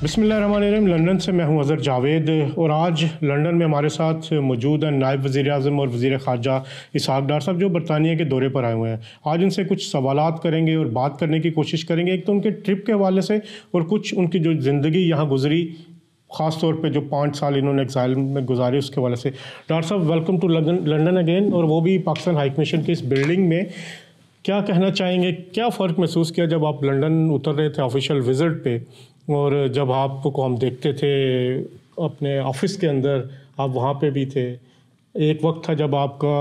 बिस्मिल्लाहिर्रहमानिर्रहीम। लंदन से मैं हूं अज़हर जावेद और आज लंदन में हमारे साथ मौजूद हैं नायब वज़ीर-ए-आज़म और वज़ीर ख़ारजा इसहाक़ डार साहब, जो बरतानिया के दौरे पर आए हुए हैं। आज उनसे कुछ सवालात करेंगे और बात करने की कोशिश करेंगे, एक तो उनके ट्रिप के हवाले से और कुछ उनकी जो ज़िंदगी यहाँ गुजरी, ख़ास तौर पे जो 5 साल इन्होंने एक्साइल में गुजारे उसके हवाले से। डार साहब, वेलकम टू लंदन अगेन, और वो भी पाकिस्तान हाई कमीशन की इस बिल्डिंग में। क्या कहना चाहेंगे, क्या फ़र्क महसूस किया जब आप लंदन उतर रहे थे ऑफिशियल विज़िट पे, और जब आपको हम देखते थे अपने ऑफिस के अंदर, आप वहाँ पे भी थे। एक वक्त था जब आपका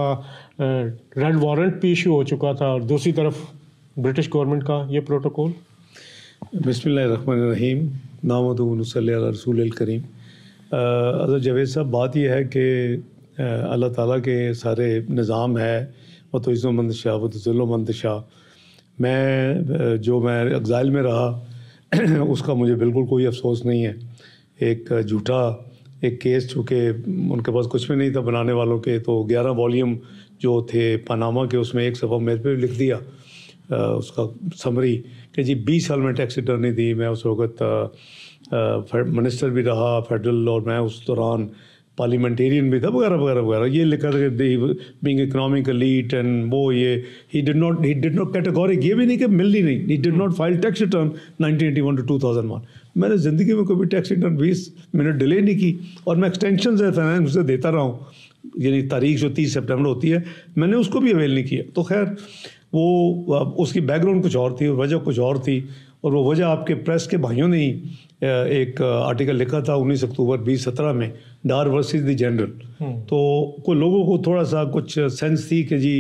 रेड वारंट भी इशू हो चुका था, और दूसरी तरफ ब्रिटिश गवर्नमेंट का ये प्रोटोकॉल। बिस्मिल्लाहिर्रहमानिर्रहीम, नाहमदुहु व नुसल्ली अला रसूलिल करीम। अज़हर जावेद साहब, बात यह है कि अल्लाह ताला के सारे निज़ाम है, व तो इज़्ज़ो मंद शाह व तो ज़िल्लो मंद शाह। मैं एग्ज़ाइल में रहा उसका मुझे बिल्कुल कोई अफसोस नहीं है। एक झूठा एक केस, चूँकि उनके पास कुछ भी नहीं था बनाने वालों के, तो 11 वॉल्यूम जो थे पनामा के, उसमें एक सफ़ा मेरे पे लिख दिया उसका समरी कि जी 20 साल में टैक्स रिटर्न नहीं दी। मैं उस वक्त मिनिस्टर भी रहा फेडरल, और मैं उस दौरान पार्लियामेंटेरियन भी था, वगैरह वगैरह वगैरह। ये लिखा था कि बीइंग इकोनॉमिक एलीट एंड वो ये ही डिड नॉट कैटेगोरिक, ये भी नहीं कि मिल ही नहीं, he did not file tax return 1981 to 2001। मैंने ज़िंदगी में कभी टैक्स रिटर्न 20 मिनट डिले नहीं की, और मैं एक्सटेंशन से फाइनेंस से देता रहा हूँ, यानी तारीख जो 30 सितंबर होती है, मैंने उसको भी अवेल नहीं किया। तो खैर वो उसकी बैकग्राउंड कुछ और थी और वजह कुछ और थी, और वो वजह आपके प्रेस के भाइयों ने ही एक आर्टिकल लिखा था 19 अक्टूबर 2017 में, डार वर्सेस द जनरल। तो कोई लोगों को थोड़ा सा कुछ सेंस थी कि जी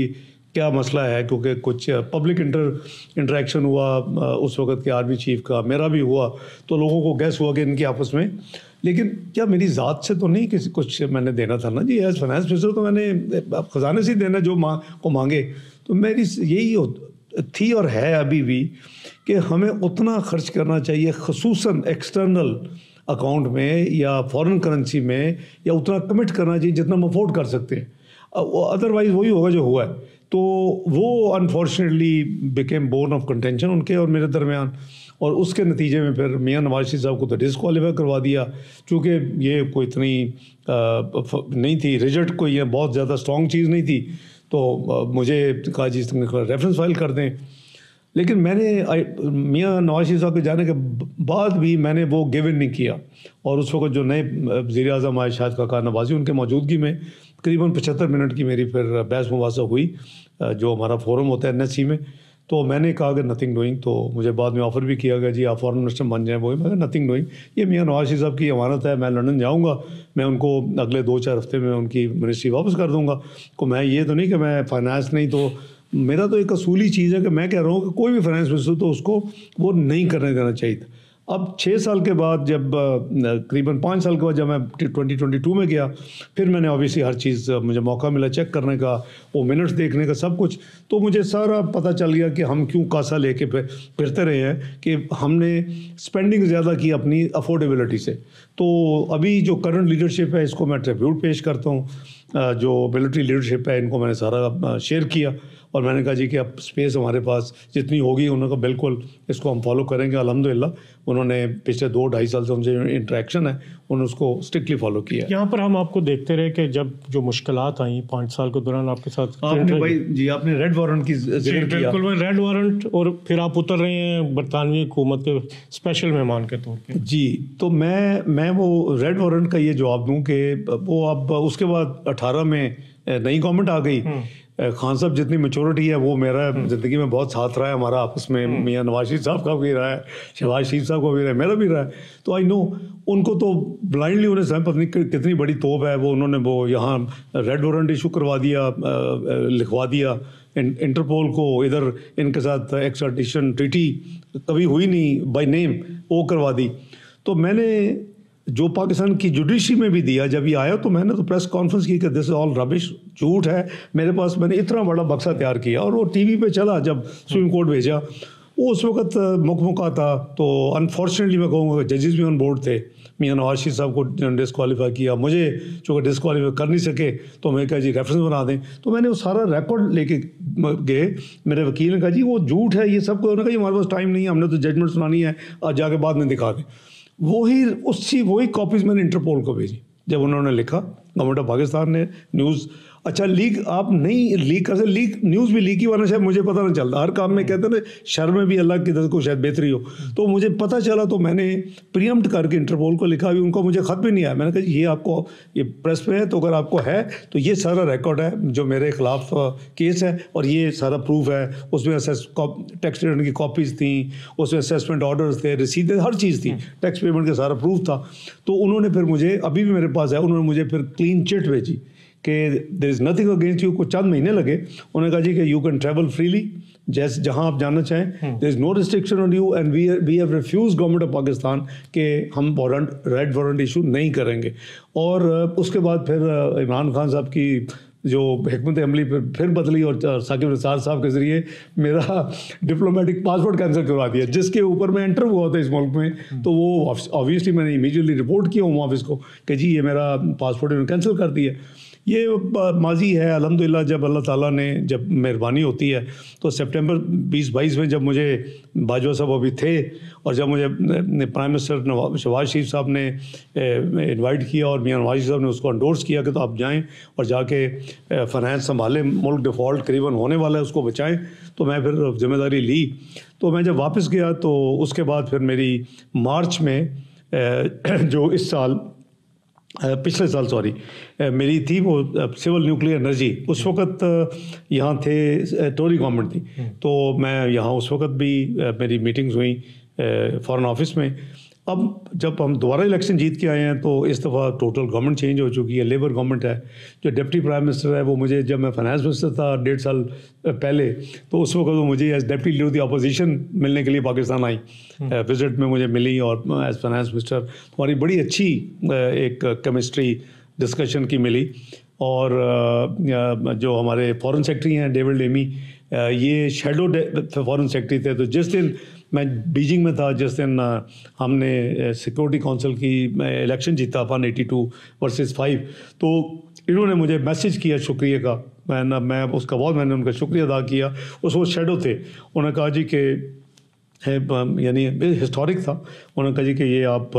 क्या मसला है, क्योंकि कुछ पब्लिक इंटरेक्शन हुआ उस वक्त के आर्मी चीफ का, मेरा भी हुआ, तो लोगों को गैस हुआ कि इनकी आपस में। लेकिन क्या मेरी ज़ात से तो नहीं किसी कुछ मैंने देना था ना जी, एज फाइनेंस मिनिस्टर तो मैंने ख़जाने से देना जो को मांगे। तो मेरी यही थी और है अभी भी कि हमें उतना खर्च करना चाहिए, खसूसन एक्सटर्नल अकाउंट में या फॉरेन करेंसी में, या उतना कमिट करना चाहिए जितना हम अफोर्ड कर सकते हैं। अदरवाइज़ वही होगा जो हुआ है। तो वो unfortunately became bone of contention उनके और मेरे दरमियान, और उसके नतीजे में फिर मियां नवाज शरीफ साहब को तो डिसक्वालीफाई करवा दिया, चूँकि ये कोई इतनी नहीं थी, रिजल्ट कोई ये बहुत ज़्यादा स्ट्रॉन्ग चीज़ नहीं थी। तो मुझे कहा जी रेफरेंस फाइल कर दें। लेकिन मैंने मियां नवाज शरीफ साहब के जाने के बाद भी मैंने वो गिव इन नहीं किया, और उस वक्त जो नए वज़ीर-ए-आज़म आए शाहिद खाकान नवाज़ी, उनके मौजूदगी में करीबन 75 मिनट की मेरी फिर बहस मुबासा हुई, जो हमारा फोरम होता है NSC में। तो मैंने कहा कि नथिंग डूइंग, तो मुझे बाद में ऑफ़र भी किया गया जी आप फॉरेन मिनिस्टर बन जाएँ। वो मैं नथिंग डूइंग, ये मियां नवाज शरीफ साहब की अमानत है, मैं लंदन जाऊँगा, मैं उनको अगले 2-4 हफ्ते में उनकी मिनिस्ट्री वापस कर दूँगा। को मैं ये तो नहीं कि मैं फाइनेंस नहीं, तो मेरा तो एक असूली चीज़ है कि मैं कह रहा हूँ कि कोई भी फाइनेंस मिनिस्टर तो उसको वो नहीं करने देना चाहिए था। अब 6 साल के बाद, जब करीबन 5 साल के बाद जब मैं 2022 में गया, फिर मैंने ऑब्वियसली हर चीज़, मुझे मौका मिला चेक करने का, वो मिनट्स देखने का, सब कुछ, तो मुझे सारा पता चल गया कि हम क्यों कासा लेके फिरते रहे हैं, कि हमने स्पेंडिंग ज़्यादा की अपनी अफोर्डेबिलिटी से। तो अभी जो करंट लीडरशिप है, इसको मैं ट्रिब्यूट पेश करता हूँ। जो मिलिट्री लीडरशिप है, इनको मैंने सारा शेयर किया, और मैंने कहा जी कि अब स्पेस हमारे पास जितनी होगी उन्होंने कहा बिल्कुल इसको हम फॉलो करेंगे। अल्हम्दुलिल्लाह उन्होंने पिछले 2-2.5 साल से उनसे इंटरेक्शन है, उन्होंने उसको स्ट्रिक्टली फॉलो किया। यहाँ पर हम आपको देखते रहे कि जब जो मुश्किलात आई 5 साल के दौरान आपके साथ, आपने भाई जी आपने रेड वारंट की जिक्र किया। बिल्कुल, मैं रेड वारंट, और फिर आप उतर रहे हैं बरतानवी हुकूमत के स्पेशल मेहमान के तौर पे। जी, तो मैं वो रेड वारंट का ये जवाब दूं कि वो अब उसके बाद 18 में नई गवर्नमेंट आ गई। खान साहब जितनी मेच्योरिटी है वो मेरा ज़िंदगी में बहुत साथ रहा है, हमारा आपस में मियां नवाज शरीफ साहब का भी रहा है, शहबाज शरीफ साहब का भी रहा है, मेरा भी रहा है। तो आई नो उनको तो ब्लाइंडली उन्हें समझ पता नहीं कितनी बड़ी तोप है वो, उन्होंने वो यहाँ रेड वारंट इशू करवा दिया, लिखवा दिया इंटरपोल को, इधर इनके साथ एक्स्ट्राडिशन ट्रीटी कभी हुई नहीं बाय नेम, वो करवा दी। तो मैंने जो पाकिस्तान की जुडिशरी में भी दिया, जब ये आया तो मैंने तो प्रेस कॉन्फ्रेंस की कि दिस इज ऑल रबिश, झूठ है। मेरे पास मैंने इतना बड़ा बक्सा तैयार किया, और वो टीवी पे चला, जब सुप्रीम कोर्ट भेजा, वो उस वक्त मुकमुका था। तो अनफॉर्चुनेटली मैं कहूँगा जजेस भी ऑन बोर्ड थे, मियां नवाज शरीफ साहब को डिस्क्वालीफाई किया, मुझे चूँकि डिस्क्वालीफाई कर नहीं सके तो मैं कहा जी रेफरेंस बना दें। तो मैंने वो सारा रिकॉर्ड लेके गए, मेरे वकील ने कहा जी वो झूठ है ये सब, उन्होंने कहा हमारे पास टाइम नहीं है, हमने तो जजमेंट सुनानी है, आज जाके बाद में दिखा दें। वही कॉपीज़ मैंने इंटरपोल को भेजी। जब उन्होंने लिखा गवर्नमेंट ऑफ पाकिस्तान ने न्यूज़, अच्छा लीक आप नहीं लीक कर सकते, लीक न्यूज़ भी लीक ही वाला शायद मुझे पता नहीं चलता। हर काम में कहते हैं ना शर में भी अल्लाह की तरफ को शायद बेहतरी हो, तो मुझे पता चला तो मैंने प्रीएम्प्ट करके इंटरपोल को लिखा। अभी उनको मुझे ख़त भी नहीं आया। मैंने कहा ये आपको ये प्रेस पे है, तो अगर आपको है तो ये सारा रिकॉर्ड है जो मेरे खिलाफ केस है, और ये सारा प्रूफ है। उसमें टैक्स रिटर्न की कॉपीज़ थी, उसमें असेसमेंट ऑर्डर्स थे, रसीदें, हर चीज़ थी, टैक्स पेमेंट का सारा प्रूफ था। तो उन्होंने फिर मुझे, अभी भी मेरे पास है, उन्होंने मुझे फिर क्लीन चिट भेजी कि there is nothing against you. को चंद महीने लगे, उन्होंने कहा जी कि यू कैन ट्रैवल फ्रीली, जैसे जहाँ आप जाना चाहें, there is no restriction on you and we have refuse government of Pakistan कि हम रेड वारंट इशू नहीं करेंगे। और उसके बाद फिर इमरान खान साहब की जो हिकमत अमली फिर बदली और साकिब निसार साहब के ज़रिए मेरा डिप्लोमेटिक पासपोर्ट कैंसिल करवा दिया, जिसके ऊपर मैं एंटर हुआ था इस मुल्क में। तो वो ऑब्वियसली मैंने इमीडिएटली रिपोर्ट किया होम ऑफिस को कि जी ये मेरा पासपोर्ट इन्होंने कैंसिल कर दिया। ये माजी है अल्हम्दुलिल्लाह। जब अल्लाह ताला ने जब मेहरबानी होती है, तो सितंबर 2022 में जब मुझे बाजवा साहब अभी थे, और जब मुझे प्राइम मिनिस्टर शहबाज शरीफ साहब ने इनवाइट किया और मियां नवाज साहब ने उसको एंडोर्स किया कि तो आप जाएं और जाके फाइनेंस संभालें, मुल्क डिफ़ॉल्ट करीबन होने वाला है उसको बचाएं। तो मैं फिर जिम्मेदारी ली। तो मैं जब वापस गया तो उसके बाद फिर मेरी मार्च में जो इस साल पिछले साल सॉरी मेरी थी वो सिविल न्यूक्लियर एनर्जी, उस वक्त यहाँ थे टोरी गवर्नमेंट थी। तो मैं यहाँ उस वक्त भी मेरी मीटिंग्स हुई फॉरेन ऑफिस में। अब जब हम दोबारा इलेक्शन जीत के आए हैं तो इस दफ़ा टोटल गवर्नमेंट चेंज हो चुकी है, लेबर गवर्नमेंट है। जो डिप्टी प्राइम मिनिस्टर है वो मुझे, जब मैं फाइनेंस मिनिस्टर था 1.5 साल पहले, तो उस वक्त वो मुझे as deputy leader the opposition मिलने के लिए पाकिस्तान आई, विजिट में मुझे मिली। और एज फाइनेंस मिनिस्टर हमारी बड़ी अच्छी एक केमिस्ट्री डिस्कशन की मिली। और जो हमारे फॉरेन सेक्रेटरी हैं डेविड लेमी, ये शैडो फॉरेन सेक्रेटरी थे। तो जिस दिन मैं बीजिंग में था, जिस दिन हमने सिक्योरिटी काउंसिल की इलेक्शन जीता 182 वर्सेस 5, तो इन्होंने मुझे मैसेज किया शुक्रिया का। मैं उसका बहुत मैंने उनका शुक्रिया अदा किया। उस वो शेडो थे, उन्होंने कहा जी कि है यानी हिस्टोरिक था। उन्होंने कहा जी कि ये आप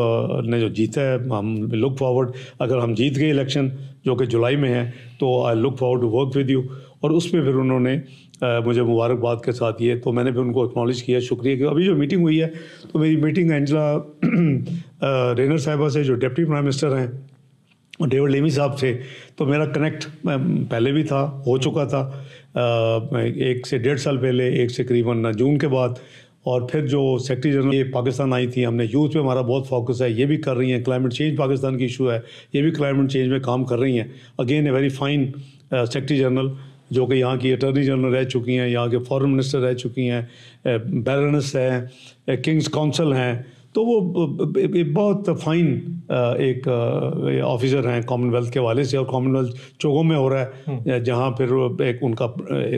ने जो जीता है, हम लुक फॉरवर्ड, अगर हम जीत गए इलेक्शन जो कि जुलाई में है, तो I look forward to work with you. और उसमें फिर उन्होंने मुझे मुबारकबाद के साथ ये, तो मैंने भी उनको एक्नॉलेज किया, शुक्रिया कि अभी जो मीटिंग हुई है, तो मेरी मीटिंग एंजला रेनर साहिबा से जो डिप्टी प्राइम मिनिस्टर हैं, और डेविड लेमी साहब से, तो मेरा कनेक्ट पहले भी था, हो चुका था 1 से 1.5 साल पहले, 1 से करीबन जून के बाद। और फिर जो सेक्रेटरी जनरल ये पाकिस्तान आई थी, हमने यूथ पे हमारा बहुत फोकस है, ये भी कर रही हैं। क्लाइमेट चेंज पाकिस्तान की इशू है, ये भी क्लाइमेट चेंज में काम कर रही हैं। Again a very fine secretary general, जो कि यहाँ की अटॉर्नी जनरल रह चुकी हैं, यहाँ के फॉरेन मिनिस्टर रह चुकी हैं, बैरोनेस हैं, किंग्स काउंसिल हैं। तो वो बहुत फाइन एक ऑफिसर हैं कॉमनवेल्थ के हवाले से। और कॉमनवेल्थ चोगो में हो रहा है, जहाँ फिर एक उनका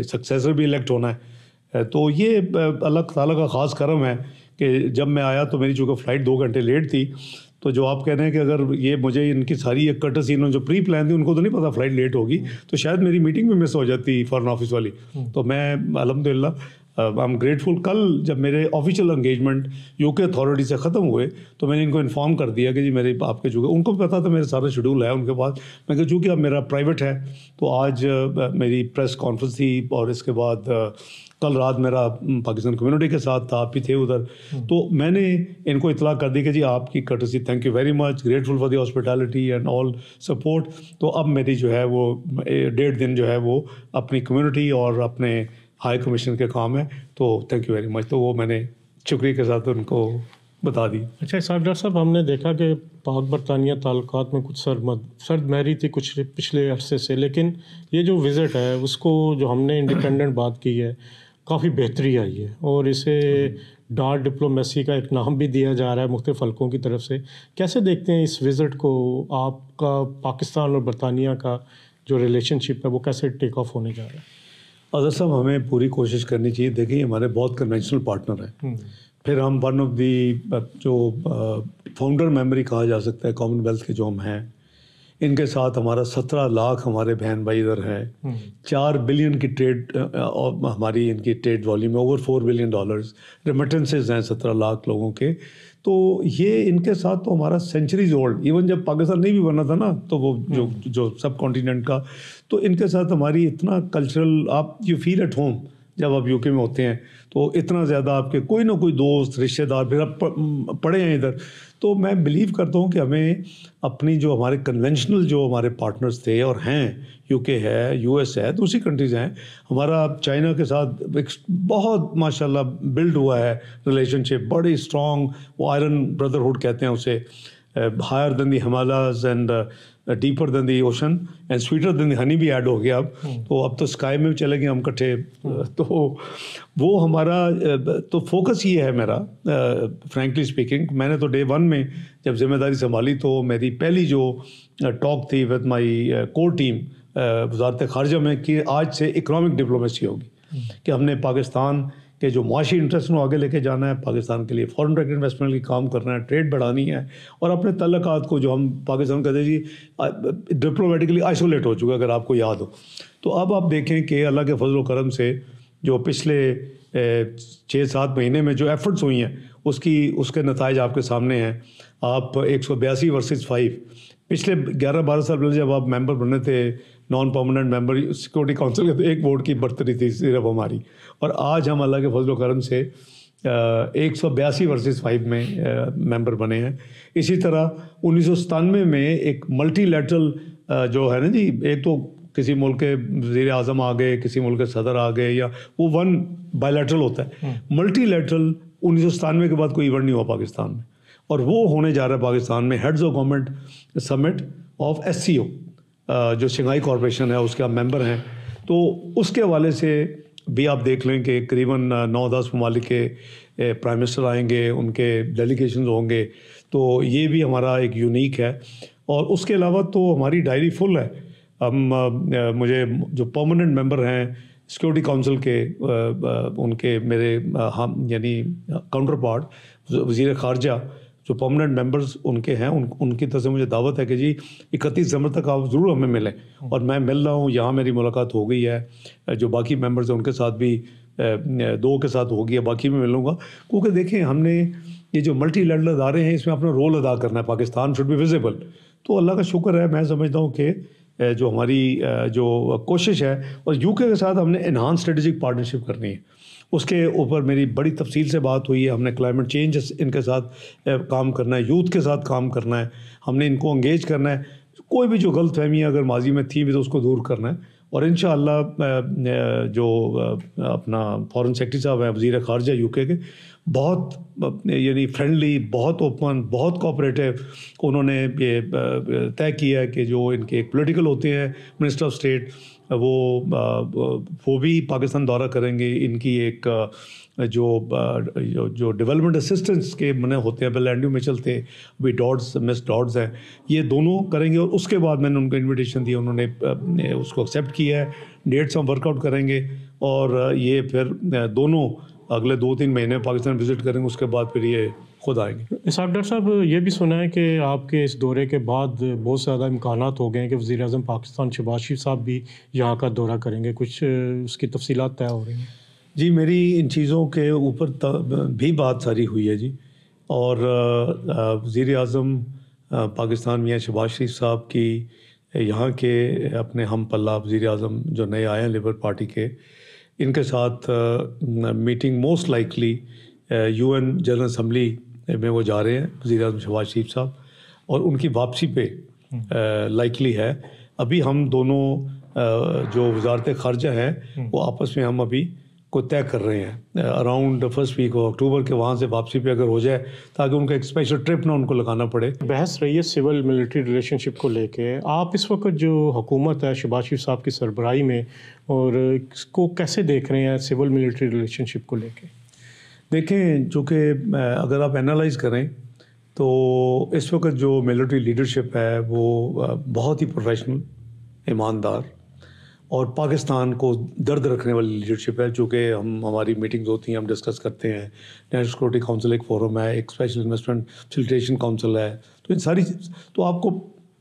सक्सेसर भी इलेक्ट होना है। तो ये अल्लाह ताला का ख़ास करम है कि जब मैं आया तो मेरी चूँकि फ़्लाइट 2 घंटे लेट थी, तो जो आप कह रहे हैं कि अगर ये मुझे इनकी सारी एक कर्टसी, इन्होंने जो प्री प्लान थी, उनको तो नहीं पता फ्लाइट लेट होगी, तो शायद मेरी मीटिंग भी मिस हो जाती फॉरेन ऑफिस वाली। तो मैं अल्हम्दुलिल्लाह आई एम ग्रेटफुल। कल जब मेरे ऑफिशियल एंगेजमेंट यूके अथॉरिटी से ख़त्म हुए, तो मैंने इनको इन्फॉर्म कर दिया कि जी मेरे आपके चूँकि उनको भी पता था मेरा सारा शेड्यूल है उनके पास। मैं कहा चूँकि अब मेरा प्राइवेट है, तो आज मेरी प्रेस कॉन्फ्रेंस थी, और इसके बाद कल रात मेरा पाकिस्तान कम्युनिटी के साथ था, आप भी थे उधर। तो मैंने इनको इतला कर दी कि जी आपकी courtesy, thank you very much, grateful for the hospitality and all support. तो अब मेरी जो है वो 1.5 दिन जो है वो अपनी कम्युनिटी और अपने हाई कमीशन के काम है। तो थैंक यू वेरी मच। तो वो मैंने शुक्रिया के साथ उनको बता दी। अच्छा डॉक्टर साहब, हमने देखा कि पाक बरतानिया ताल्लुकात में कुछ सर्द महरी थी कुछ पिछले अरसे से, लेकिन ये जो विज़िट है उसको जो हमने इंडिपेंडेंट बात की है, काफ़ी बेहतरी आई है। और इसे डार्क डिप्लोमेसी का एक नाम भी दिया जा रहा है मुख्तलिफ हल्कों की तरफ से। कैसे देखते हैं इस विज़िट को? आपका पाकिस्तान और बरतानिया का जो रिलेशनशिप है वो कैसे टेक ऑफ होने जा रहा है? अज़हर साहब, हमें पूरी कोशिश करनी चाहिए। देखिए हमारे बहुत कन्वेंशनल पार्टनर हैं, फिर हम वन ऑफ दी जो फाउंडर मेंबर कहा जा सकता है कॉमनवेल्थ के जो हम हैं, इनके साथ हमारा 17 लाख हमारे बहन भाई इधर हैं। 4 बिलियन की ट्रेड हमारी इनकी ट्रेड वॉल्यूम है, ओवर $4 बिलियन रेमिटेंसेज हैं 17 लाख लोगों के। तो ये इनके साथ तो हमारा सेंचुरीज ओल्ड, इवन जब पाकिस्तान नहीं भी बना था ना, तो वो जो सब कॉन्टिनेंट का, तो इनके साथ हमारी इतना कल्चरल, आप यू फील एट होम जब आप यूके में होते हैं, तो इतना ज़्यादा आपके कोई ना कोई दोस्त रिश्तेदार फिर आप पड़े हैं इधर। तो मैं बिलीव करता हूँ कि हमें अपनी जो हमारे कन्वेंशनल जो हमारे पार्टनर्स थे और हैं, यूके है, यूएस है, दूसरी कंट्रीज़ हैं, हमारा चाइना के साथ एक बहुत माशाल्लाह बिल्ड हुआ है रिलेशनशिप, बड़ी स्ट्रॉन्ग, वो आयरन ब्रदरहुड कहते हैं उसे, higher than the Himalayas and deeper than the ocean and sweeter than the honey भी ऐड हो गया अब। तो अब तो स्काई में भी चले गए हम इकट्ठे। तो वो हमारा तो फोकस ये है मेरा, फ्रैंकली स्पीकिंग। मैंने तो डे 1 में जब जिम्मेदारी संभाली तो मेरी पहली जो टॉक थी विद माई कोर टीम वजारत ख़ारजा में कि आज से इकनॉमिक डिप्लोमेसी होगी, कि हमने पाकिस्तान के जो माशी इंटरेस्ट को आगे लेके जाना है, पाकिस्तान के लिए फॉरेन डायरेक्ट इन्वेस्टमेंट की काम करना है, ट्रेड बढ़ानी है, और अपने तल्लुकात को, जो हम पाकिस्तान कहते हैं जी डिप्लोमेटिकली आइसोलेट हो चुका, अगर आपको याद हो। तो अब आप देखें कि अल्लाह के फजल करम से जो पिछले 6-7 महीने में जो एफर्ट्स हुई हैं उसके नताइज आपके सामने हैं। आप 182 वर्सेस 5, पिछले 11-12 साल पहले जब आप मेंबर बने थे, non permanent member security council के, तो 1 वोट की बढ़तरी थी सिर्फ हमारी, और आज हम अल्लाह के फजल करम से 182 वर्सेस 5 में मेंबर बने हैं। इसी तरह 1997 में एक मल्टीलैटरल जो है ना जी, एक तो किसी मुल्क के वज़ीर आज़म आ गए, किसी मुल्क के सदर आ गए, या वो वन बायलैटरल होता है, मल्टीलैटरल 1997 के बाद कोई इवेंट नहीं हुआ पाकिस्तान में, और वो होने जा रहा है पाकिस्तान में heads of government summit of SCO, जो शंघाई कॉरपोरेशन है उसके आप मेंबर हैं। तो उसके हवाले से भी आप देख लें कि करीबन 9-10 ममालिक के प्राइम मिनिस्टर आएंगे, उनके डेलीगेशन होंगे, तो ये भी हमारा एक यूनिक है। और उसके अलावा तो हमारी डायरी फुल है। हम मुझे जो परमानेंट मेंबर हैं सिक्योरिटी काउंसिल के, उनके मेरे हम यानी काउंटर पार्ट वज़ीर ख़ारजा जो परमानेंट मेंबर्स उनके हैं, उनकी तरफ से मुझे दावत है कि जी 31 दिसंबर तक आप ज़रूर हमें मिलें, और मैं मिल रहा हूँ, यहाँ मेरी मुलाकात हो गई है। जो बाकी मेंबर्स हैं उनके साथ भी 2 के साथ हो गई है, बाकी भी मिलूँगा। क्योंकि देखें, हमने ये जो मल्टीलैटरल अदारे हैं इसमें अपना रोल अदा करना है, पाकिस्तान शुड बी विजिबल। तो अल्लाह का शुक्र है, मैं समझता हूँ कि जो हमारी जो कोशिश है, और यूके के साथ हमने एनहांस स्ट्रेटेजिक पार्टनरशिप करनी है, उसके ऊपर मेरी बड़ी तफसील से बात हुई है। हमने क्लाइमेट चेंज इनके साथ काम करना है, यूथ के साथ काम करना है, हमने इनको एंगेज करना है, कोई भी जो गलत फहमियाँ अगर माजी में थी भी तो उसको दूर करना है। और इंशाअल्लाह जो अपना फॉरेन सेक्रेटरी साहब हैं वज़ीर ख़ारजा यूके के, बहुत यानी फ्रेंडली, बहुत ओपन, बहुत कोऑपरेटिव, उन्होंने ये तय किया है कि जो इनके पॉलिटिकल होते हैं मिनिस्टर ऑफ स्टेट, वो भी पाकिस्तान दौरा करेंगे। इनकी एक जो डेवलपमेंट असिस्टेंस के मने होते हैं, पहले एंड्रू मिचेल थे, अभी मिस डॉड्स हैं, ये दोनों करेंगे। और उसके बाद मैंने उनको इनविटेशन दिया, उन्होंने उसको एक्सेप्ट किया है। डेट्स हम वर्कआउट करेंगे, और ये फिर दोनों अगले 2-3 महीने पाकिस्तान विज़िट करेंगे, उसके बाद फिर ये खुद आएंगे। इसाक डॉक्टर साहब, ये भी सुना है कि आपके इस दौरे के बाद बहुत ज़्यादा इम्कानात हो गए हैं कि वज़ीर आज़म पाकिस्तान शहबाज शरीफ साहब भी यहाँ का दौरा करेंगे, कुछ उसकी तफसीलात तय हो रही हैं? जी, मेरी इन चीज़ों के ऊपर भी बात सारी हुई है जी। और वज़ीर आज़म पाकिस्तान मियाँ शहबाज शरीफ साहब की यहाँ के अपने हम पल्ला वज़ीर आज़म जो नए आए हैं लेबर पार्टी के, इनके साथ meeting most likely UN general assembly में वो जा रहे हैं वज़ीर आज़म शहबाज शरीफ साहब, और उनकी वापसी पे लाइकली है। अभी हम दोनों जो वज़ारत ख़ारजा हैं वो आपस में हम अभी को तय कर रहे हैं around first week of October के, वहाँ से वापसी पे अगर हो जाए, ताकि उनका एक स्पेशल ट्रिप ना उनको लगाना पड़े। बहस रही है सिविल मिलिट्री रिलेशनशिप को लेके, आप इस वक्त जो हुकूमत है शहबाज शरीफ साहब की सरबराही में, और इसको कैसे देख रहे हैं सिविल मिलिट्री रिलेशनशिप को लेके? देखें, चूँकि अगर आप एनालाइज़ करें तो इस वक्त जो मिलिट्री लीडरशिप है वो बहुत ही प्रोफेशनल, ईमानदार और पाकिस्तान को दर्द रखने वाली लीडरशिप है। जो कि हमारी मीटिंग्स होती हैं, हम डिस्कस करते हैं। नेशनल सिक्योरिटी काउंसिल एक फोरम है, एक स्पेशल इन्वेस्टमेंट फैसिलिटेशन काउंसिल है, तो इन सारी तो आपको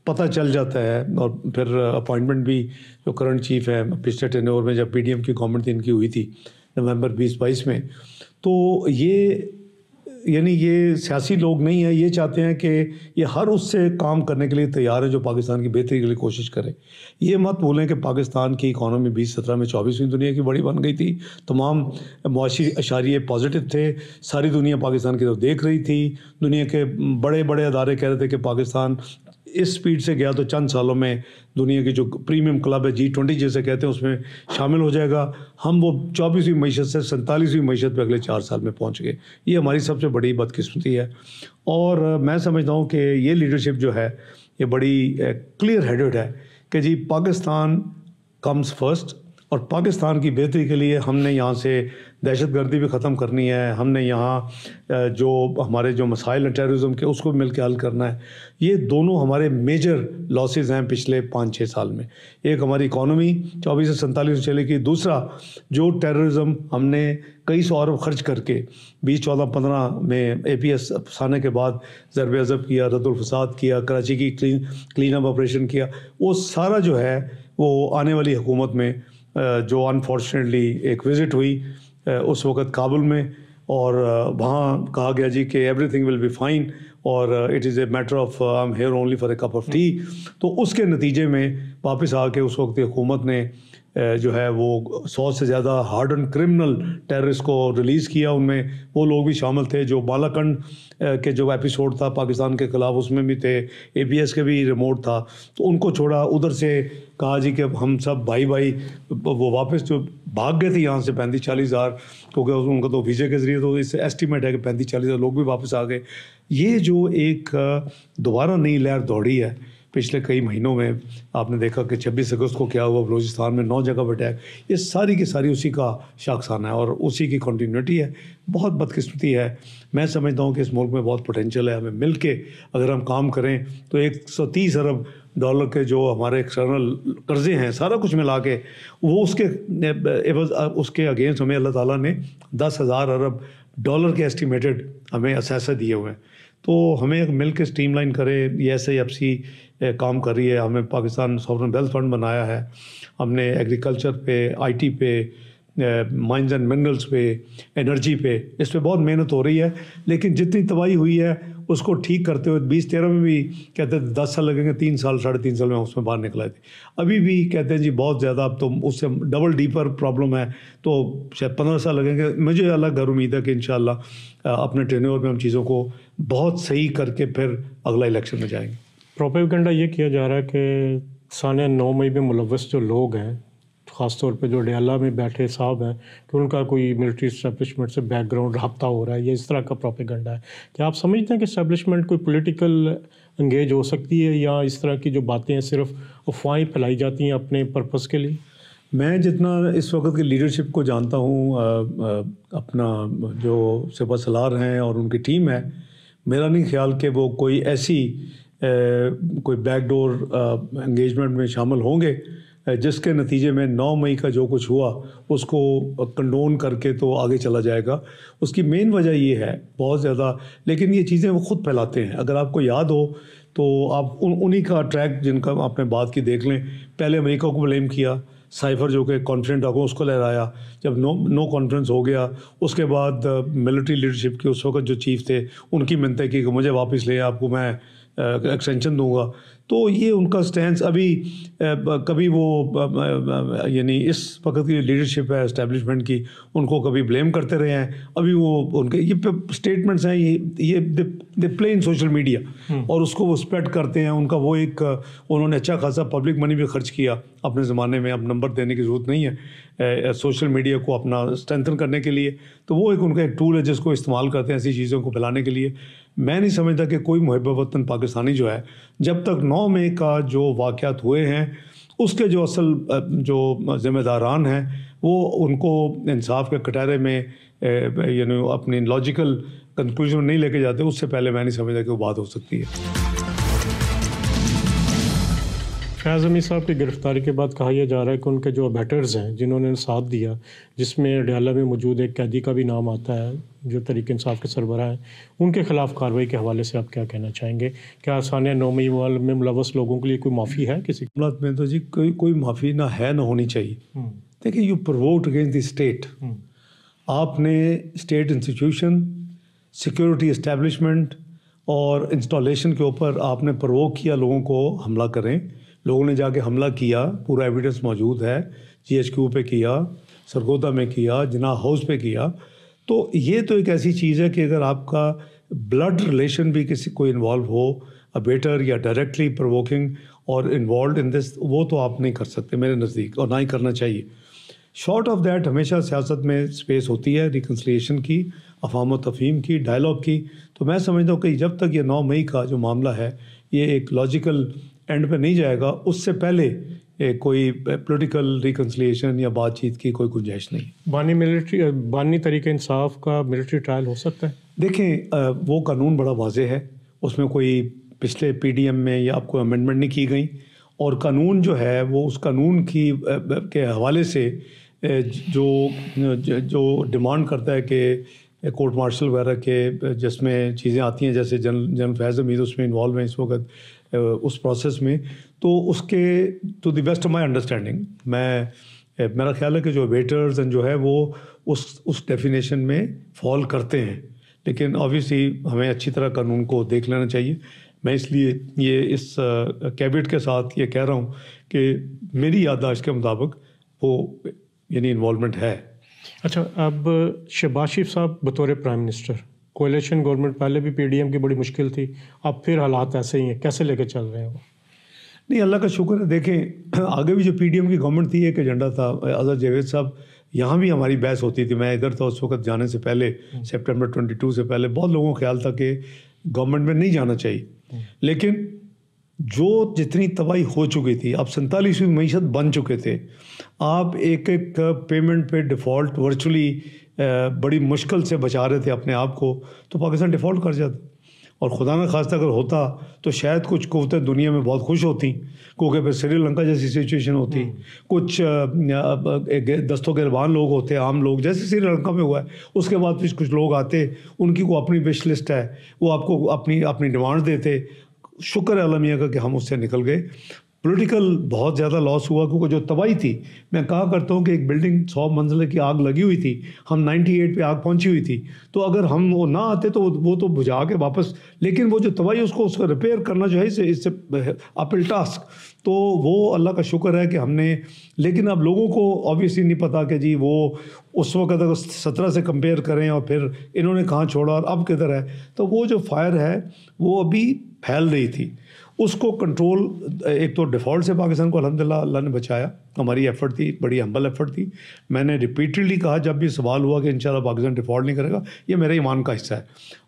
पता चल जाता है। और फिर अपॉइंटमेंट भी जो करंट चीफ है पिछले टेन्योर में जब पीडीएम की गवर्नमेंट इनकी हुई थी नवंबर 2022 में, तो ये यानी ये सियासी लोग नहीं है, ये चाहते हैं कि ये हर उससे काम करने के लिए तैयार है जो पाकिस्तान की बेहतरी के लिए कोशिश करे। ये मत भूलें कि पाकिस्तान की इकॉनमी 2017 में 24वीं दुनिया की बड़ी बन गई थी। तमाम मुआशी अशारिये पॉजिटिव थे, सारी दुनिया पाकिस्तान की तरफ देख रही थी। दुनिया के बड़े बड़े अदारे कह रहे थे कि पाकिस्तान इस स्पीड से गया तो चंद सालों में दुनिया की जो प्रीमियम क्लब है G20 जैसे कहते हैं उसमें शामिल हो जाएगा। हम वो 24वीं मईशत से 47वीं मईशत पे अगले 4 साल में पहुंच गए। ये हमारी सबसे बड़ी बदकिस्मती है। और मैं समझता हूँ कि ये लीडरशिप जो है ये बड़ी क्लियर हेडेड है कि जी पाकिस्तान कम्स फर्स्ट, और पाकिस्तान की बेहतरी के लिए हमने यहाँ से दहशतगर्दी भी ख़त्म करनी है, हमने यहाँ जो हमारे जो मसाइल हैं टेररिज्म के उसको भी मिल के हल करना है। ये दोनों हमारे मेजर लॉसेस हैं पिछले 5-6 साल में। एक हमारी इकॉनमी 24 से 47 चले की, दूसरा जो टेररिज्म हमने कई सौ अरब खर्च करके 2014-15 में APS फसाने के बाद ज़रब अज़ब किया, रद्दुल फसाद किया, कराची की क्लीन अप ऑपरेशन किया, वो सारा जो है वो आने वाली हुकूमत में जो अनफॉर्चुनेटली एक विज़िट हुई उस वक़्त काबुल में, और वहाँ कहा गया जी कि एवरीथिंग विल बी फाइन और it is a matter of I am here only for a cup of T. तो उसके नतीजे में वापस आके उस वक्त हुकूमत ने जो है वो 100 से ज़्यादा हार्डन क्रिमिनल टेररिस्ट को रिलीज़ किया। उनमें वो लोग भी शामिल थे जो बालाकंड के जो एपिसोड था पाकिस्तान के ख़िलाफ़ उसमें भी थे, APS के भी रिमोट था, तो उनको छोड़ा। उधर से कहा जी कि हम सब भाई भाई, वो वापस जो भाग गए थे यहाँ से 35-40 हज़ार, क्योंकि उनका तो वीज़े के ज़रिए, तो इससे एस्टिमेट है कि 35-40 हज़ार लोग भी वापस आ गए। ये जो एक दोबारा नई लहर दौड़ी है पिछले कई महीनों में, आपने देखा कि 26 अगस्त को क्या हुआ बलूचिस्तान में 9 जगह पर अटैक, ये सारी की सारी उसी का शाखसाना है और उसी की कंटिन्यूटी है। बहुत बदकिस्मती है। मैं समझता हूँ कि इस मुल्क में बहुत पोटेंशियल है। हमें मिल के अगर हम काम करें तो 130 अरब डॉलर के जो हमारे एक्सटर्नल कर्जे हैं सारा कुछ मिला के वो उसके अगेंस्ट हमें अल्लाह ताला ने 10,000 अरब डॉलर के एस्टिमेटेड हमें असेसा दिए हुए हैं। तो हमें मिल के स्ट्रीमलाइन करें। ये SIFC काम कर रही है। हमें पाकिस्तान सॉवरन वेल्थ फंड बनाया है। हमने एग्रीकल्चर पे, IT पे, माइंस एंड मिनरल्स पे, एनर्जी पे, इस पे बहुत मेहनत हो रही है। लेकिन जितनी तबाही हुई है उसको ठीक करते हुए 2013 में भी कहते थे 10 साल लगेंगे, 3 साल 3.5 साल में उसमें बाहर निकलाए थे। अभी भी कहते हैं जी बहुत ज़्यादा, अब तो उससे डबल डीपर प्रॉब्लम है, तो शायद 15 साल लगेंगे। मुझे अलग घर उम्मीद है कि इंशाल्लाह अपने टेन्योर में हम चीज़ों को बहुत सही करके फिर अगला इलेक्शन में जाएंगे। प्रोपेगेंडा ये किया जा रहा है कि साने 9 मई में मुलव्वस जो लोग हैं, ख़ास तौर पे जो डयाला में बैठे साहब हैं, कि उनका कोई मिलिट्री इस्टेब्लिशमेंट से बैकग्राउंड रब्ता हो रहा है, ये इस तरह का प्रोपेगेंडा है। क्या आप समझते हैं कि इस्टेब्लिशमेंट कोई पॉलिटिकल इंगेज हो सकती है, या इस तरह की जो बातें हैं सिर्फ अफवाहें फैलाई जाती हैं अपने पर्पज़ के लिए? मैं जितना इस वक्त की लीडरशिप को जानता हूँ, अपना जो सिपा सलार हैं और उनकी टीम है, मेरा नहीं ख्याल कि वो कोई ऐसी कोई बैकडोर एंगेजमेंट में शामिल होंगे जिसके नतीजे में 9 मई का जो कुछ हुआ उसको कंडोन करके तो आगे चला जाएगा। उसकी मेन वजह ये है बहुत ज़्यादा, लेकिन ये चीज़ें वो ख़ुद फैलाते हैं। अगर आपको याद हो तो आप उन्हीं का ट्रैक जिनका आपने बात की देख लें। पहले अमेरिका को ब्लेम किया, साइफर जो कि कॉन्फ्रेंट होगा उसको लहराया। जब नो कॉन्फ्रेंस हो गया उसके बाद मिलिट्री लीडरशिप के उस वक्त जो चीफ थे उनकी मिन्नतें की कि मुझे वापस ले, आपको मैं एक्सटेंशन दूंगा। तो ये उनका स्टैंड अभी कभी वो यानी इस वक्त की लीडरशिप है एस्टेब्लिशमेंट की, उनको कभी ब्लेम करते रहे हैं। अभी वो उनके ये स्टेटमेंट्स हैं, ये they play in social media और उसको वो स्प्रेड करते हैं। उनका वो एक उन्होंने अच्छा खासा पब्लिक मनी भी खर्च किया अपने ज़माने में, अब नंबर देने की ज़रूरत नहीं है सोशल मीडिया को अपना स्ट्रेंथन करने के लिए। तो वो एक उनका एक टूल है जिसको इस्तेमाल करते हैं ऐसी चीज़ों को फैलाने के लिए। मैं नहीं समझता कि कोई मुहब्ब वतन पाकिस्तानी जो है, जब तक 9 मई का जो वाक़यात हुए हैं उसके जो असल जो ज़िम्मेदारान हैं वो उनको इंसाफ के कटहरे में अपनी लॉजिकल कंक्लूजन नहीं लेके जाते, उससे पहले मैं नहीं समझता कि वो बात हो सकती है। फैज़ हमीद साहब की गिरफ़्तारी के बाद कहा यह जा रहा है कि उनके जो अबैटर्स हैं जिन्होंने साथ दिया, जिसमें अडयाला में मौजूद एक कैदी का भी नाम आता है जो तहरीक इंसाफ के सरबराह हैं, उनके ख़िलाफ़ कार्रवाई के हवाले से आप क्या कहना चाहेंगे? क्या सानिया नौमी में मुलव्वस लोगों के लिए कोई माफ़ी है किसी? मामलात में तो जी कोई माफ़ी ना है ना होनी चाहिए। देखिए, you provoked against the state. आपने स्टेट इंस्टीट्यूशन, सिक्योरिटी इस्टेब्लिशमेंट और इंस्टॉलेशन के ऊपर आपने प्रोवोक किया लोगों को हमला करें। लोगों ने जाके हमला किया, पूरा एविडेंस मौजूद है। GHQ पे किया, सरगोदा में किया, जिन्ना हाउस पे किया। तो ये तो एक ऐसी चीज़ है कि अगर आपका ब्लड रिलेशन भी किसी को इन्वॉल्व हो, अबेटर या डायरेक्टली प्रोवोकिंग और इन्वॉल्व इन दिस, वो तो आप नहीं कर सकते मेरे नज़दीक, और ना ही करना चाहिए। शॉर्ट ऑफ दैट हमेशा सियासत में स्पेस होती है रिकन्सिलिएशन की, अफ़ाम तफ़हीम की, डायलॉग की। तो मैं समझता हूँ कि जब तक ये 9 मई का जो मामला है ये एक लॉजिकल एंड पे नहीं जाएगा, उससे पहले कोई पॉलिटिकल रिकन्सिलिएशन या बातचीत की कोई गुंजाइश नहीं। बानी तरीके इंसाफ का मिलिट्री ट्रायल हो सकता है? देखें, वो कानून बड़ा वाज़ेह है, उसमें कोई पिछले PDM में या आपको अमेंडमेंट नहीं की गई, और कानून जो है वो उस कानून की के हवाले से जो डिमांड करता है कि कोर्ट मार्शल वगैरह के जिसमें चीज़ें आती हैं, जैसे जनरल फैज़ हमीद उसमें इन्वॉल्व हैं इस वक्त उस प्रोसेस में, तो उसके to the best of my understanding मेरा ख्याल है कि जो वेटर्स जो है वो उस डेफिनेशन में फॉल करते हैं। लेकिन ऑब्वियसली हमें अच्छी तरह कानून को देख लेना चाहिए। मैं इसलिए ये इस कैबिनेट के साथ ये कह रहा हूँ कि मेरी याददाश्त के मुताबिक वो यानी इन्वॉल्वमेंट है। अच्छा, अब शहबाज शरीफ साहब बतौर प्राइम मिनिस्टर, कोalition गवर्नमेंट, पहले भी PDM की बड़ी मुश्किल थी, अब फिर हालात ऐसे ही हैं, कैसे लेके चल रहे हैं वो? नहीं, अल्लाह का शुक्र है। देखें, आगे भी जो PDM की गवर्नमेंट थी एक एजेंडा था। अजहर जावेद साहब, यहाँ भी हमारी बहस होती थी, मैं इधर था उस वक्त जाने से पहले, सितंबर 22 से पहले बहुत लोगों का ख्याल था कि गवर्नमेंट में नहीं जाना चाहिए। लेकिन जो जितनी तबाही हो चुकी थी, अब 47वीं मईशत बन चुके थे, आप एक एक पेमेंट पे डिफ़ॉल्ट वर्चुअली बड़ी मुश्किल से बचा रहे थे अपने आप को, तो पाकिस्तान डिफ़ॉल्ट कर जाता। और खुदा न खास्ता अगर होता तो शायद कुछ कुव्वतें दुनिया में बहुत खुश होती, क्योंकि फिर श्रीलंका जैसी सिचुएशन होती, कुछ दस्तों गिरबान लोग होते, आम लोग, जैसे श्रीलंका में हुआ है। उसके बाद फिर कुछ लोग आते, उनकी को अपनी विश लिस्ट है, वो आपको अपनी डिमांड देते। शुक्र है अल्लाह मियां का कि हम उससे निकल गए। पॉलिटिकल बहुत ज़्यादा लॉस हुआ, क्योंकि जो तबाही थी, मैं कहा करता हूँ कि एक बिल्डिंग 100 मंजिले की आग लगी हुई थी, हम 98 पे आग पहुँची हुई थी, तो अगर हम वो ना आते तो वो तो बुझा के वापस, लेकिन वो जो तबाही उसको रिपेयर करना जो है इससे अपल टास्क, तो वो अल्लाह का शुक्र है कि हमने। लेकिन अब लोगों को ऑब्वियसली नहीं पता कि जी वो उस वक्त अगर 17 से कंपेयर करें और फिर इन्होंने कहाँ छोड़ा और अब किधर है, तो वो जो फायर है वो अभी फैल रही थी, उसको कंट्रोल, एक तो डिफ़ॉल्ट से पाकिस्तान को अल्हम्दुलिल्लाह अल्लाह ने बचाया, हमारी एफ़र्ट थी, बड़ी हम्बल एफ़र्ट थी। मैंने रिपीटेडली कहा जब भी सवाल हुआ कि इंशाल्लाह पाकिस्तान डिफ़ॉल्ट नहीं करेगा, ये मेरे ईमान का हिस्सा है।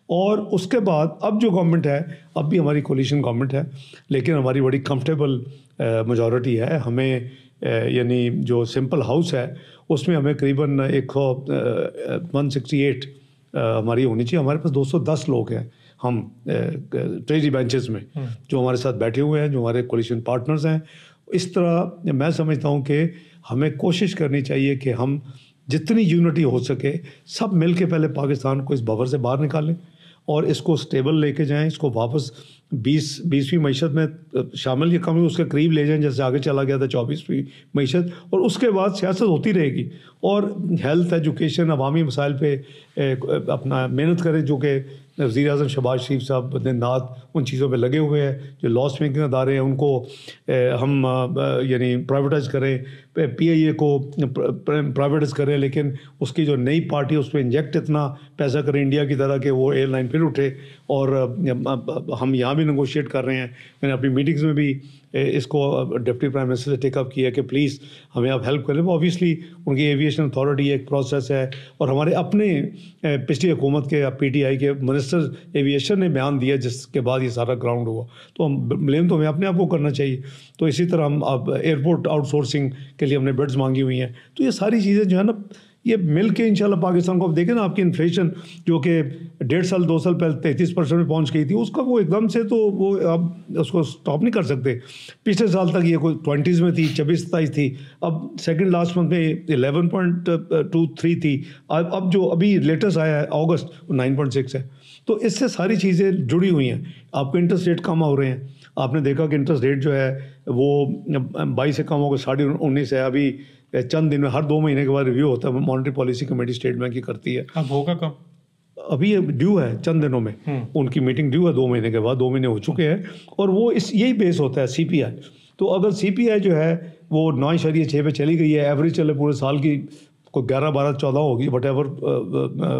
और उसके बाद अब जो गवर्नमेंट है, अब भी हमारी कोलिशन गवर्नमेंट है, लेकिन हमारी बड़ी कंफर्टेबल मेजॉरिटी है। हमें यानी जो सिंपल हाउस है उसमें हमें करीबन 168 हमारी होनी चाहिए। हमारे पास 210 लोग हैं हम ट्रेजरी बेंचेस में, जो हमारे साथ बैठे हुए हैं, जो हमारे कोलिशन पार्टनर्स हैं। इस तरह मैं समझता हूँ कि हमें कोशिश करनी चाहिए कि हम जितनी यूनिटी हो सके सब मिल के पहले पाकिस्तान को इस बवर से बाहर निकालें और इसको स्टेबल लेके जाएं, इसको वापस 20वीं मईशत में शामिल या कम उसके करीब ले जाएं, जैसे आगे चला गया था 24वीं मईशत। और उसके बाद सियासत होती रहेगी और हेल्थ, एजुकेशन, अवामी मसाइल पे अपना मेहनत करें, जो कि वज़ीर आज़म शहबाज शरीफ साहब दिन रात उन चीज़ों पे लगे हुए हैं। जो लॉस मेकिंग अदारे हैं उनको हम यानी प्राइवेटाइज करें, PIA को प्राइवेटाइज करें, लेकिन उसकी जो नई पार्टी उस पर इंजेक्ट इतना पैसा करें इंडिया की तरह कि वो एयरलाइन फिर उठे। और हम यहाँ भी नेगोशिएट कर रहे हैं। मैंने अपनी मीटिंग्स में भी इसको डिप्टी प्राइम मिनिस्टर से टेकअप किया कि प्लीज़ हमें आप हेल्प करें। वो ऑब्वियसली उनकी एविएशन अथॉरिटी एक प्रोसेस है, और हमारे अपने पिछली हुकूमत के PTI के मिनिस्टर एविएशन ने बयान दिया जिसके बाद ये सारा ग्राउंड हुआ। तो हम ब्लेम तो हमें अपने आप को करना चाहिए। तो इसी तरह हम अब एयरपोर्ट आउटसोर्सिंग के लिए हमने बेड्स मांगी हुई हैं। तो ये सारी चीज़ें जो है ना, ये मिल के इंशाल्लाह पाकिस्तान को, आप देखें ना आपकी इन्फ्लेशन जो कि 1.5 साल 2 साल पहले 33% में पहुंच गई थी, उसका वो एकदम से तो वो आप उसको स्टॉप नहीं कर सकते। पिछले साल तक ये कोई 20s में थी, 26-27 थी, अब सेकंड लास्ट मंथ में 11.23 थी, अब जो अभी लेटेस्ट आया है अगस्त 9.6 है। तो इससे सारी चीज़ें जुड़ी हुई हैं। आपके इंटरेस्ट रेट कम हो रहे हैं, आपने देखा कि इंटरेस्ट रेट जो है वो 22 से कम होकर 19.5 है। अभी चंद दिन में हर 2 महीने के बाद रिव्यू होता है, monetary policy committee state bank की करती है। अब होगा कम? अभी ड्यू है चंद दिनों में, उनकी मीटिंग ड्यू है 2 महीने के बाद, 2 महीने हो चुके हैं, और वो यही बेस होता है CPI। तो अगर CPI जो है वो 9.6 पे चली गई है, एवरेज चले पूरे साल की कोई 11, 12, 14 होगी, वट एवर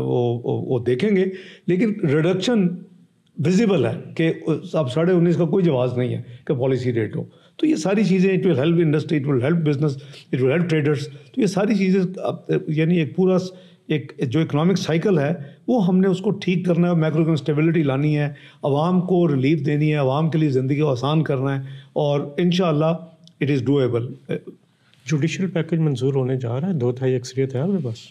वो देखेंगे, लेकिन रिडक्शन विजिबल है कि अब 19.5 का कोई जवाब नहीं है कि पॉलिसी रेट हो। तो ये सारी चीज़ें, it will help industry, it will help business, it will help traders. तो ये सारी चीज़ें यानी एक पूरा एक जो इकोनॉमिक साइकिल है वो हमने उसको ठीक करना है, मैक्रो इकोनॉमिक स्टेबिलिटी लानी है, आवाम को रिलीफ देनी है, आवाम के लिए ज़िंदगी को आसान करना है, और इंशाअल्लाह it is doable. Judicial package मंजूर होने जा रहा है, 2/3 अक्सरियत है आपके पास?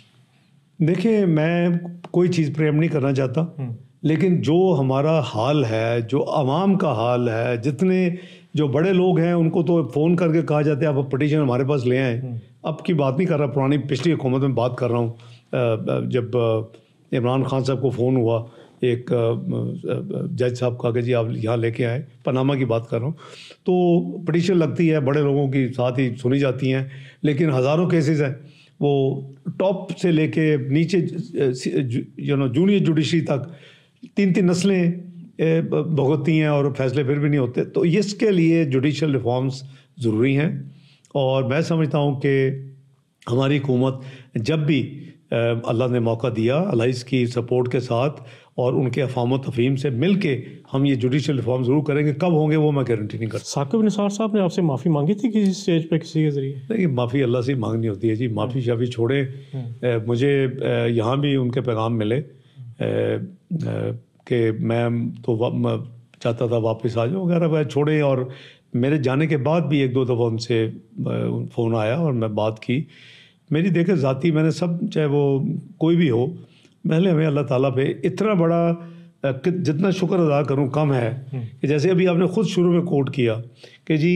देखिए, मैं कोई चीज़ प्रेम नहीं करना चाहता, लेकिन जो हमारा हाल है, जो आवाम का हाल है, जितने जो बड़े लोग हैं उनको तो फ़ोन करके कहा जाता है आप पटिशन हमारे पास ले आएँ। अब की बात नहीं कर रहा, पुरानी पिछली हुकूमत में बात कर रहा हूँ। जब इमरान खान साहब को फ़ोन हुआ, एक जज साहब कहा कि जी आप यहाँ लेके आए, पनामा की बात कर रहा हूँ, तो पटिशन लगती है, बड़े लोगों की साथ ही सुनी जाती हैं, लेकिन हज़ारों केसेस हैं, वो टॉप से लेके नीचे जूनियर जुडिशरी तक 3-3 नस्लें भुगतती हैं और फैसले फिर भी नहीं होते। तो इसके लिए जुडिशल रिफॉर्म्स ज़रूरी हैं, और मैं समझता हूँ कि हमारी हुकूमत जब भी अल्लाह ने मौका दिया, अलाइस की सपोर्ट के साथ और उनके अफ़ाम व तफ़हीम से मिल के हम ये जुडिशल रिफॉर्म ज़रूर करेंगे। कब होंगे वो मैं गारंटी नहीं कर सकता। साकिब निसार साहब ने आपसे माफ़ी मांगी थी किसी स्टेज पे किसी के ज़रिए? नहीं, माफ़ी अल्लाह से मांगनी होती है जी, माफ़ी शाफ़ी छोड़े। मुझे यहाँ भी उनके पैगाम मिले कि मैं तो चाहता था वापस आ जाऊँ वगैरह, वह छोड़े, और मेरे जाने के बाद भी 1-2 दफ़ा उनसे फ़ोन आया और मैं बात की। मेरी देखे ज़ाती, मैंने सब, चाहे वो कोई भी हो, पहले हमें अल्लाह ताला पे इतना बड़ा जितना शुक्र अदा करूं कम है कि जैसे अभी आपने ख़ुद शुरू में कोट किया कि जी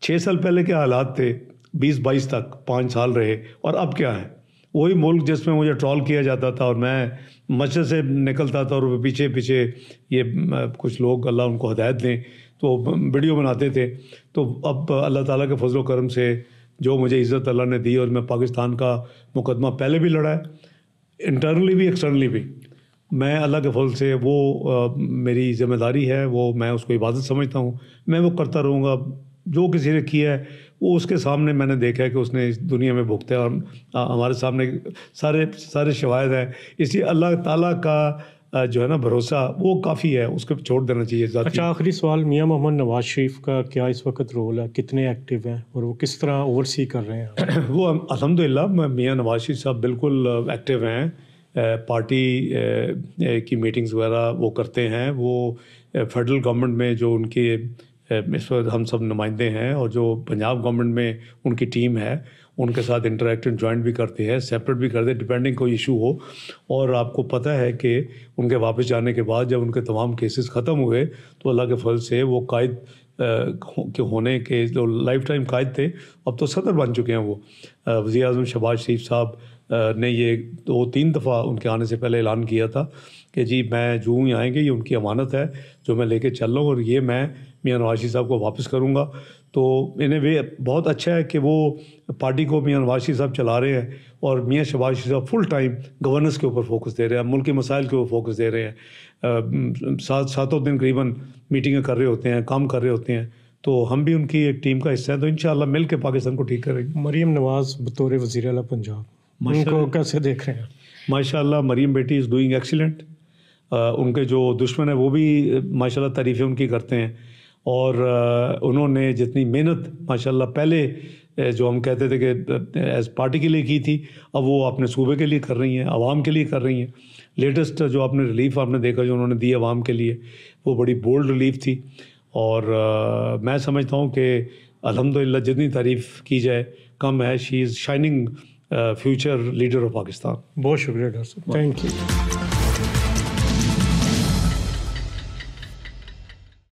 6 साल पहले के हालात थे, 2022 तक 5 साल रहे, और अब क्या है? वही मुल्क जिसमें मुझे ट्रॉल किया जाता था और मैं मस्जिद से निकलता था और पीछे पीछे ये कुछ लोग, अल्लाह उनको हिदायत दें, तो वीडियो बनाते थे। तो अब अल्लाह ताला के फजल करम से जो मुझे इज़्ज़त अल्लाह ने दी, और मैं पाकिस्तान का मुकदमा पहले भी लड़ा है, इंटरनली भी एक्सटर्नली भी, मैं अल्लाह के फजल से वो मेरी ज़िम्मेदारी है, वो मैं उसको इबादत समझता हूँ, मैं वो करता रहूँगा। जो किसी ने किया है वो उसके सामने मैंने देखा है कि उसने इस दुनिया में भुगता है, और हमारे सामने सारे शवाहिद हैं। इसलिए अल्लाह ताला का जो है ना भरोसा, वो काफ़ी है, उसको छोड़ देना चाहिए। अच्छा, आखिरी सवाल, मियां मोहम्मद नवाज शरीफ का क्या इस वक्त रोल है, कितने एक्टिव हैं और वो किस तरह ओवरसी कर रहे हैं? वो अल्हम्दुलिल्लाह मियां नवाज शरीफ साहब बिल्कुल एक्टिव हैं, पार्टी की मीटिंग्स वगैरह वो करते हैं। वो फेडरल गवर्नमेंट में जो उनके इस वक्त हम सब नुमाइंदे हैं, और जो पंजाब गवर्नमेंट में उनकी टीम है, उनके साथ इंटरेक्ट एंड जॉइंट भी करते हैं, सेपरेट भी करते हैं, डिपेंडिंग कोई इशू हो। और आपको पता है कि उनके वापस जाने के बाद जब उनके तमाम केसेस ख़त्म हुए, तो अल्लाह के फजल से वो कायद के होने के जो लाइफ टाइम कायद थे, अब तो सदर बन चुके हैं। वो वज़ीर आज़म शहबाज शरीफ साहब ने ये 2-3 दफ़ा उनके आने से पहले ऐलान किया था कि जी मैं जो ही आएंगे, ये उनकी अमानत है जो मैं लेके चल रहा हूँ, और ये मैं मियां नवाज शरीफ साहब को वापस करूँगा। तो इन्हें वे बहुत अच्छा है कि वो पार्टी को मियां नवाज शरीफ साहब चला रहे हैं, और मियां शहबाज शरीफ साहब फुल टाइम गवर्नेंस के ऊपर फोकस दे रहे हैं, मुल्क के मसाइल के ऊपर फोकस दे रहे हैं। 7 दिन करीबन मीटिंगें कर रहे होते हैं, काम कर रहे होते हैं। तो हम भी उनकी एक टीम का हिस्सा है, तो इंशाअल्लाह मिल के पाकिस्तान को ठीक करेंगे। मरीम नवाज बतौर वज़ीर आला पंजाब, उनको कैसे देख रहे हैं? माशाल्लाह मरीम बेटी इज़ डूइंग एक्सीलेंट। उनके जो दुश्मन है वो भी माशाल्लाह तारीफ़ें उनकी करते हैं, और उन्होंने जितनी मेहनत माशाल्लाह पहले जो हम कहते थे कि एज पार्टी के लिए की थी, अब वो अपने सूबे के लिए कर रही हैं, आवाम के लिए कर रही हैं। लेटेस्ट जो आपने रिलीफ आपने देखा जो उन्होंने दी आवाम के लिए, वो बड़ी बोल्ड रिलीफ थी। और मैं समझता हूँ कि अल्हम्दुलिल्लाह जितनी तारीफ़ की जाए कम है। She is shining future leader of Pakistan. बहुत शुक्रिया डॉक्टर साहब, थैंक यू।